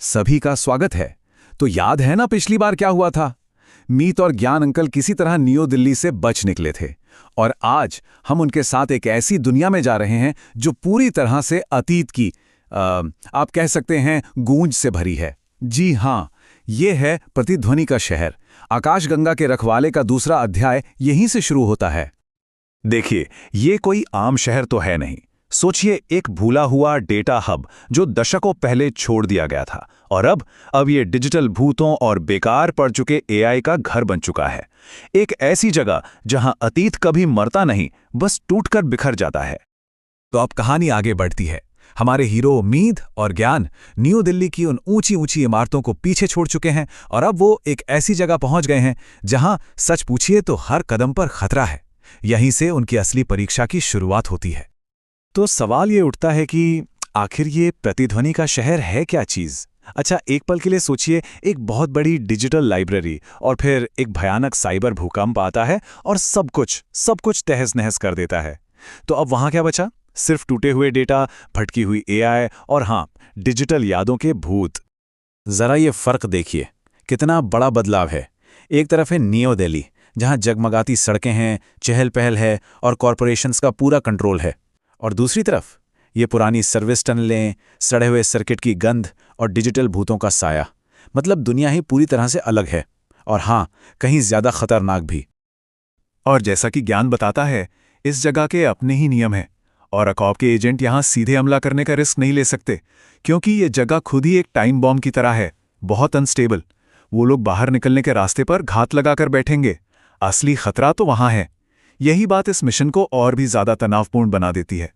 सभी का स्वागत है। तो याद है ना पिछली बार क्या हुआ था? मीत और ज्ञान अंकल किसी तरह न्यू दिल्ली से बच निकले थे और आज हम उनके साथ एक ऐसी दुनिया में जा रहे हैं जो पूरी तरह से अतीत की आप कह सकते हैं गूंज से भरी है। जी हाँ, ये है प्रतिध्वनि का शहर। आकाशगंगा के रखवाले का दूसरा अध्याय यहीं से शुरू होता है। देखिए, ये कोई आम शहर तो है नहीं। सोचिए, एक भूला हुआ डेटा हब जो दशकों पहले छोड़ दिया गया था और अब ये डिजिटल भूतों और बेकार पड़ चुके एआई का घर बन चुका है। एक ऐसी जगह जहां अतीत कभी मरता नहीं, बस टूटकर बिखर जाता है। तो अब कहानी आगे बढ़ती है। हमारे हीरो मीत और ज्ञान न्यू दिल्ली की उन ऊंची ऊंची इमारतों को पीछे छोड़ चुके हैं और अब वो एक ऐसी जगह पहुंच गए हैं जहां सच पूछिए तो हर कदम पर खतरा है। यहीं से उनकी असली परीक्षा की शुरुआत होती है। तो सवाल ये उठता है कि आखिर ये प्रतिध्वनि का शहर है क्या चीज़? अच्छा, एक पल के लिए सोचिए, एक बहुत बड़ी डिजिटल लाइब्रेरी और फिर एक भयानक साइबर भूकंप आता है और सब कुछ तहस-नहस कर देता है। तो अब वहाँ क्या बचा? सिर्फ टूटे हुए डेटा, भटकी हुई एआई और हाँ, डिजिटल यादों के भूत। जरा ये फर्क देखिए, कितना बड़ा बदलाव है। एक तरफ है न्यू दिल्ली, जहां जगमगाती सड़कें हैं, चहल पहल है और कॉरपोरेशंस का पूरा कंट्रोल है, और दूसरी तरफ ये पुरानी सर्विस टनलें, सड़े हुए सर्किट की गंध और डिजिटल भूतों का साया। मतलब दुनिया ही पूरी तरह से अलग है और हाँ, कहीं ज्यादा खतरनाक भी। और जैसा कि ज्ञान बताता है, इस जगह के अपने ही नियम हैं और अकॉब के एजेंट यहाँ सीधे हमला करने का रिस्क नहीं ले सकते, क्योंकि ये जगह खुद ही एक टाइम बॉम्ब की तरह है, बहुत अनस्टेबल। वो लोग बाहर निकलने के रास्ते पर घात लगाकर बैठेंगे। असली खतरा तो वहां है। यही बात इस मिशन को और भी ज्यादा तनावपूर्ण बना देती है।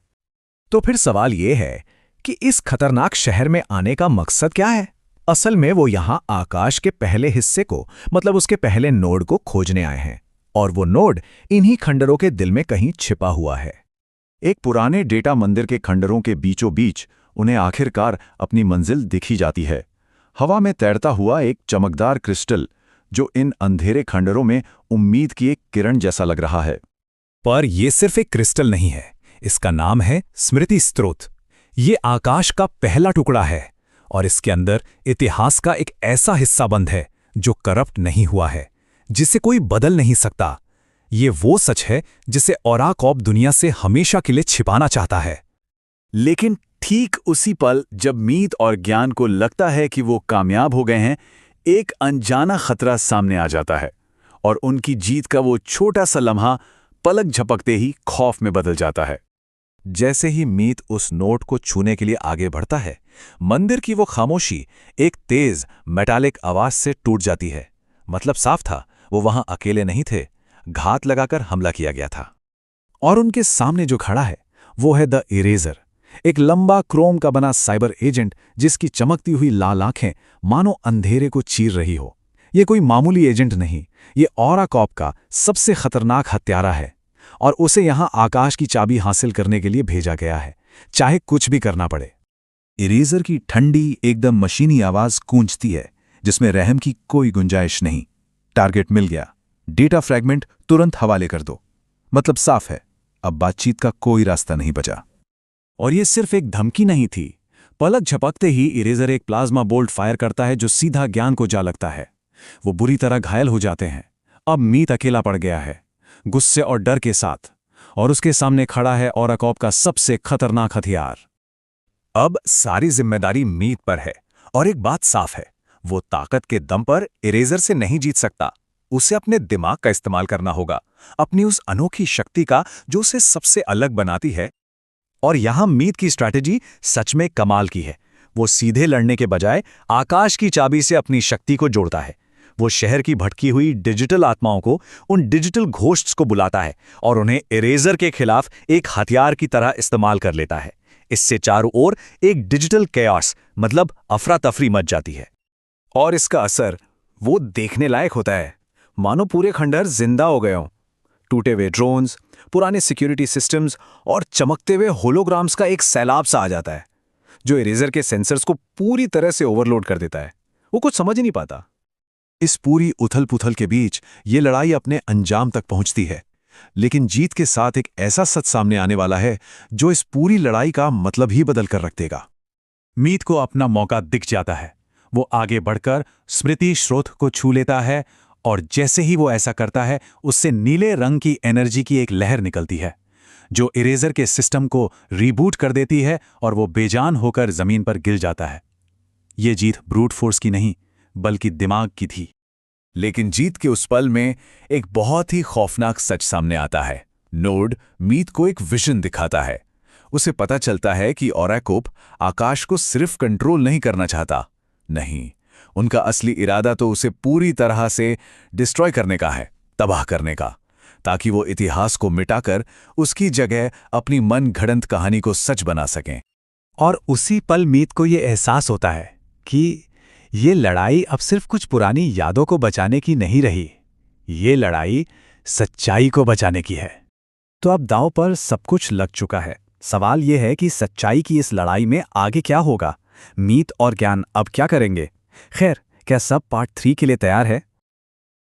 तो फिर सवाल ये है कि इस खतरनाक शहर में आने का मकसद क्या है? असल में वो यहां आकाश के पहले हिस्से को, मतलब उसके पहले नोड को खोजने आए हैं, और वो नोड इन्हीं खंडरों के दिल में कहीं छिपा हुआ है। एक पुराने डेटा मंदिर के खंडरों के बीचों बीच उन्हें आखिरकार अपनी मंजिल दिखी जाती है। हवा में तैरता हुआ एक चमकदार क्रिस्टल जो इन अंधेरे खंडरों में उम्मीद की एक किरण जैसा लग रहा है। पर यह सिर्फ एक क्रिस्टल नहीं है, इसका नाम है स्मृति स्रोत। ये आकाश का पहला टुकड़ा है और इसके अंदर इतिहास का एक ऐसा हिस्सा बंद है जो करप्ट नहीं हुआ है, जिसे कोई बदल नहीं सकता। ये वो सच है जिसे ओराकॉप दुनिया से हमेशा के लिए छिपाना चाहता है। लेकिन ठीक उसी पल जब मीत और ज्ञान को लगता है कि वो कामयाब हो गए हैं, एक अनजाना खतरा सामने आ जाता है और उनकी जीत का वो छोटा सा लम्हा पलक झपकते ही खौफ में बदल जाता है। जैसे ही मीत उस नोट को छूने के लिए आगे बढ़ता है, मंदिर की वो खामोशी एक तेज मेटालिक आवाज से टूट जाती है। मतलब साफ था, वो वहां अकेले नहीं थे, घात लगाकर हमला किया गया था। और उनके सामने जो खड़ा है वो है द इरेजर, एक लंबा क्रोम का बना साइबर एजेंट जिसकी चमकती हुई लाल आंखें मानो अंधेरे को चीर रही हो। ये कोई मामूली एजेंट नहीं, ये ओराकॉप का सबसे खतरनाक हत्यारा है और उसे यहां आकाश की चाबी हासिल करने के लिए भेजा गया है, चाहे कुछ भी करना पड़े। इरेजर की ठंडी एकदम मशीनी आवाज गूंजती है जिसमें रहम की कोई गुंजाइश नहीं। टारगेट मिल गया, डेटा फ्रैगमेंट तुरंत हवाले कर दो। मतलब साफ है, अब बातचीत का कोई रास्ता नहीं बचा। और ये सिर्फ एक धमकी नहीं थी। पलक झपकते ही इरेजर एक प्लाज्मा बोल्ट फायर करता है जो सीधा ज्ञान को जा लगता है। वो बुरी तरह घायल हो जाते हैं। अब मीत अकेला पड़ गया है, गुस्से और डर के साथ, और उसके सामने खड़ा है ओराकॉप का सबसे खतरनाक हथियार। अब सारी जिम्मेदारी मीत पर है और एक बात साफ है, वो ताकत के दम पर इरेजर से नहीं जीत सकता। उसे अपने दिमाग का इस्तेमाल करना होगा, अपनी उस अनोखी शक्ति का जो उसे सबसे अलग बनाती है। और यहां मीत की स्ट्रैटेजी सच में कमाल की है। वो सीधे लड़ने के बजाय आकाश की चाबी से अपनी शक्ति को जोड़ता है। वो शहर की भटकी हुई डिजिटल आत्माओं को, उन डिजिटल घोस्ट्स को बुलाता है और उन्हें इरेजर के खिलाफ एक हथियार की तरह इस्तेमाल कर लेता है। इससे चारों ओर एक डिजिटल कैओस, मतलब अफरा तफरी मच जाती है। और इसका असर वो देखने लायक होता है, मानो पूरे खंडहर जिंदा हो गए हों। टूटे हुए ड्रोन्स, पुराने सिक्योरिटी सिस्टम्स और चमकते हुए होलोग्राम्स का एक सैलाब सा आ जाता है जो इरेजर के सेंसर्स को पूरी तरह से ओवरलोड कर देता है। वो कुछ समझ ही नहीं पाता। इस पूरी उथल पुथल के बीच ये लड़ाई अपने अंजाम तक पहुंचती है, लेकिन जीत के साथ एक ऐसा सच सामने आने वाला है जो इस पूरी लड़ाई का मतलब ही बदल कर रख देगा। मीत को अपना मौका दिख जाता है। वो आगे बढ़कर स्मृति स्रोत को छू लेता है और जैसे ही वो ऐसा करता है उससे नीले रंग की एनर्जी की एक लहर निकलती है जो इरेजर के सिस्टम को रीबूट कर देती है और वो बेजान होकर जमीन पर गिर जाता है। ये जीत ब्रूट फोर्स की नहीं बल्कि दिमाग की थी। लेकिन जीत के उस पल में एक बहुत ही खौफनाक सच सामने आता है। नोड मीत को एक विजन दिखाता है। उसे पता चलता है कि ओराकोप आकाश को सिर्फ कंट्रोल नहीं करना चाहता, नहीं, उनका असली इरादा तो उसे पूरी तरह से डिस्ट्रॉय करने का है, तबाह करने का, ताकि वो इतिहास को मिटाकर उसकी जगह अपनी मन घड़ंत कहानी को सच बना सकें। और उसी पल मीत को ये एहसास होता है कि ये लड़ाई अब सिर्फ कुछ पुरानी यादों को बचाने की नहीं रही, ये लड़ाई सच्चाई को बचाने की है। तो अब दांव पर सब कुछ लग चुका है। सवाल ये है कि सच्चाई की इस लड़ाई में आगे क्या होगा? मीत और ज्ञान अब क्या करेंगे? खैर, क्या सब पार्ट 3 के लिए तैयार है?